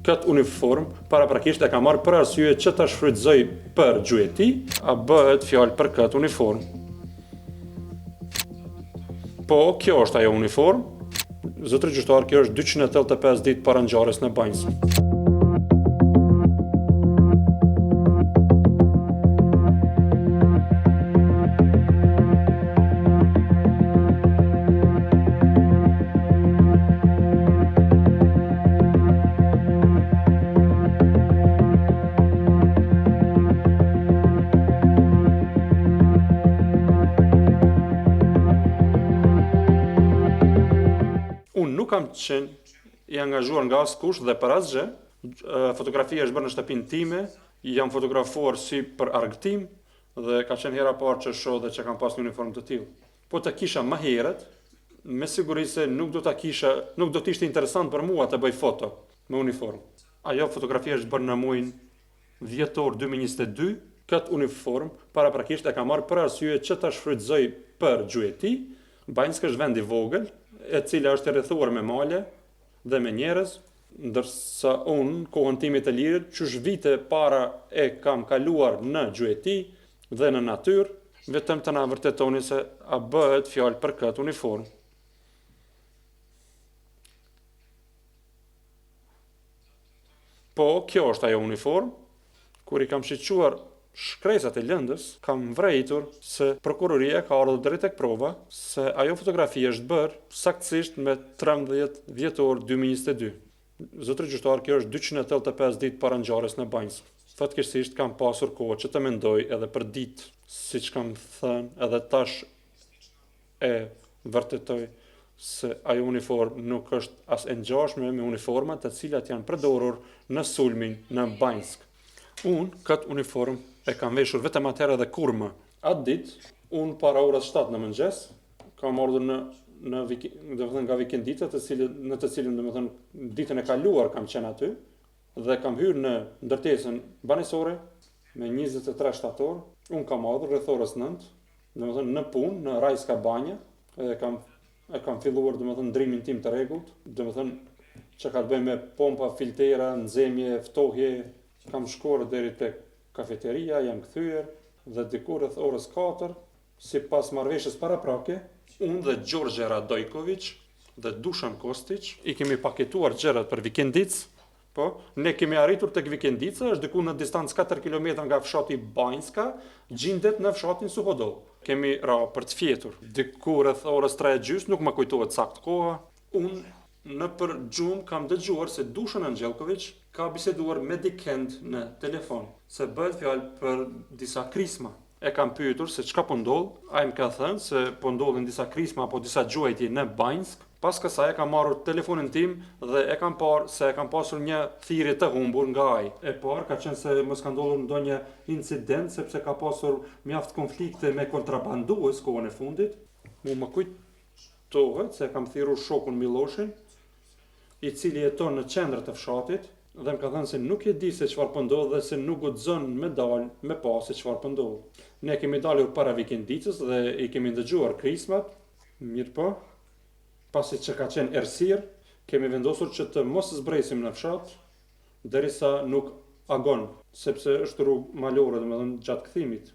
këtë uniform paraprakisht e ka marrë për arsye që ta shfrytëzoj për gjueti, a bëhet fjalë për këtë uniform. Po, kjo është ajo uniform. Zotëri gjyqtar, kjo është 285 ditë para ngjarjes në Banjës. Unë nuk kam qenë i angazhuar nga askush dhe për asgjë. Fotografia është bërë në shtëpinë time, jam fotografuar si për argëtim dhe ka qenë hera parë që shoh dhe që kam pas një uniform të tillë. Po të kisha më herët, me siguri se nuk do të ishte interesant për mua të bëj foto me uniform. Ajo fotografia është bërë në muajin dhjetor 2022. Këtë uniform paraprakisht e ka marrë për arsye që ta shfrytëzoj për gjueti. Banjska është vend i vogël, e cila është e rrethuar me male dhe me njerëz, ndërsa unë, kohën time të lirë, qysh vite para e kam kaluar në gjueti dhe në natyrë, vetëm të na vërtetoni se a bëhet fjalë për këtë uniform. Po, kjo është ajo uniform. Kur i kam shiquar shkresat e lëndës, kam vrejtur se prokuroria ka ardhur drejt tek prova se ajo fotografi është bërë saktësisht me 13 dhjetor 2022. Zotëri gjyqtar, kjo është 285 ditë para ngjarjes në Banjës. Fatkeqësisht kam pasur kohë që të mendoj edhe për ditë, siç kam thënë, edhe tash e vërtetoj se ajo uniform nuk është as e ngjashme me uniformat të cilat janë përdorur në sulmin në Banjsk. Unë këtë uniform e kam veshur vetëm atëherë dhe kur më. Atë ditë, unë para orës 7 në mëngjes, kam ardhur nga vikendita në të cilën domethënë ditën e kaluar kam qenë aty dhe kam hyrë në ndërtesën banesore me 23 shtator. Unë kam ardhur rreth orës 9, domethënë në punë, në Rajska Banja, e kam filluar domethënë ndrimin tim të rregullt, domethënë që ka të bëjë me pompa, filtera, nxemje, ftohje. Kam shkuar deri tek kafeteria, jam kthyer dhe diku rreth orës 4, sipas marrëveshjes paraprake, unë dhe Gjorgje Radojković dhe Dušan Kostić i kemi paketuar gjërat për vikendicë. Po, ne kemi arritur tek Vikendica, është diku në distancë 4 km nga fshati Banjska, gjendet në fshatin Suhodol. Kemi ra për të fjetur. Diku rreth orës 3:30, nuk më kujtohet saktë koha, unë në për gjumë kam dëgjuar se Dušan Anxhelković ka biseduar me dikend në telefon, se bëhet fjalë për disa krisma. E kam pyetur se çka po ndodh, ai më ka thënë se po ndodhin disa krisma apo disa gjuajtje në Banjsk. Pas kësaj e kam marrur telefonin tim dhe e kam parë se e kam pasur një thirrje të humbur nga ai. E parë ka qenë se mos ka ndodhur ndonjë incident sepse ka pasur mjaft konflikte me kontrabandues kohën e fundit. Më kujtohet se kam thirrur shokun Miloshin, i cili jeton në qendër të fshatit, dhe më ka thënë se nuk e di se çfarë po ndodh dhe se nuk guxon me dal me pa se çfarë po ndodh. Ne kemi dalur para vikendicës dhe i kemi ndëgjuar krismat, mirë po, pasi që ka qenë errësirë, kemi vendosur që të mos zbresim në fshat, derisa nuk agon, sepse është rrugë malore, domethënë gjatë kthimit.